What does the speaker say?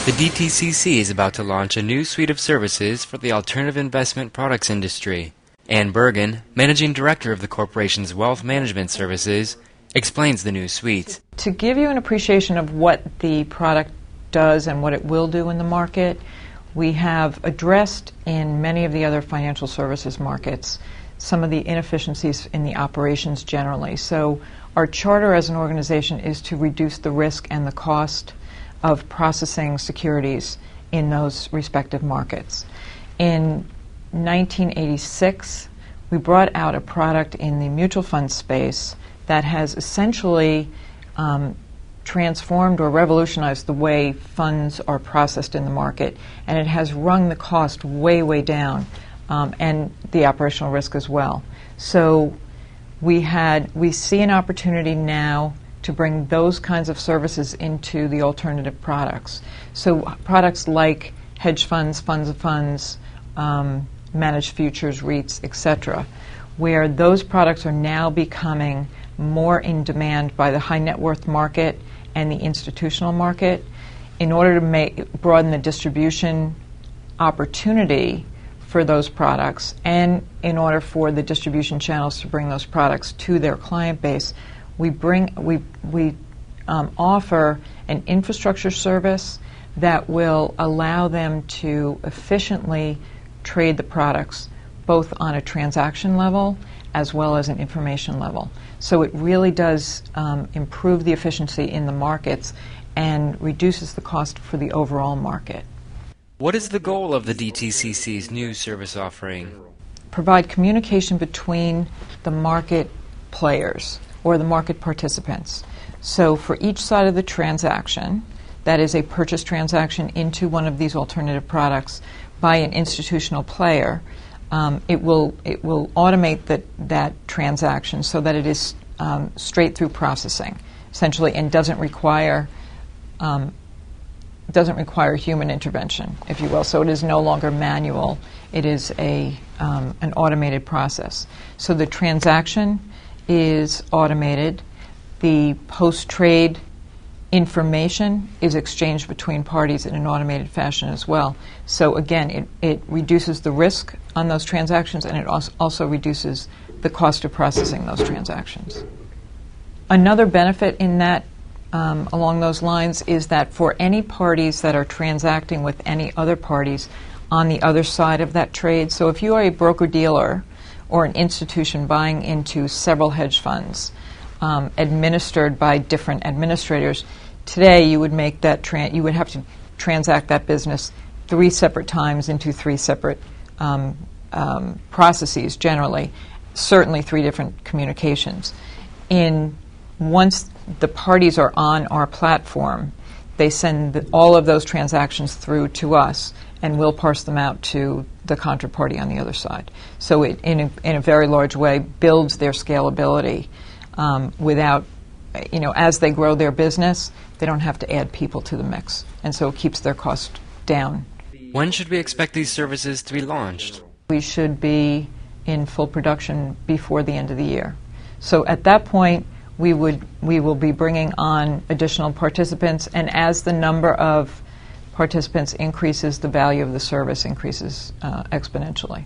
The DTCC is about to launch a new suite of services for the alternative investment products industry. Ann Bergen, Managing Director of the corporation's Wealth Management Services, explains the new suite. To give you an appreciation of what the product does and what it will do in the market, we have addressed in many of the other financial services markets some of the inefficiencies in the operations generally. So our charter as an organization is to reduce the risk and the cost of processing securities in those respective markets. In 1986, we brought out a product in the mutual fund space that has essentially transformed or revolutionized the way funds are processed in the market, and it has wrung the cost way, way down, and the operational risk as well. So we see an opportunity now to bring those kinds of services into the alternative products. So products like hedge funds, funds of funds, managed futures, REITs, etc., where those products are now becoming more in demand by the high net worth market and the institutional market. In order to broaden the distribution opportunity for those products, and in order for the distribution channels to bring those products to their client base, we offer an infrastructure service that will allow them to efficiently trade the products both on a transaction level as well as an information level. So it really does improve the efficiency in the markets and reduces the cost for the overall market. What is the goal of the DTCC's new service offering? Provide communication between the market players or the market participants. So for each side of the transaction, that is a purchase transaction into one of these alternative products by an institutional player, it will automate that transaction so that it is straight through processing, essentially, and doesn't require human intervention, if you will. So it is no longer manual. It is an automated process. So the transaction is automated. The post-trade information is exchanged between parties in an automated fashion as well. So again, it reduces the risk on those transactions, and it also reduces the cost of processing those transactions. Another benefit in that, along those lines, is that for any parties that are transacting with any other parties on the other side of that trade, so if you are a broker-dealer or an institution buying into several hedge funds, administered by different administrators, today you would make that you would have to transact that business 3 separate times into 3 separate processes generally, certainly 3 different communications. Once the parties are on our platform, they send all of those transactions through to us, and we'll parse them out to the counterparty on the other side. So it, in a very large way, builds their scalability without, as they grow their business, they don't have to add people to the mix, and so it keeps their cost down. When should we expect these services to be launched? We should be in full production before the end of the year. So at that point, we will be bringing on additional participants, and as the number of participants increases, the value of the service increases exponentially.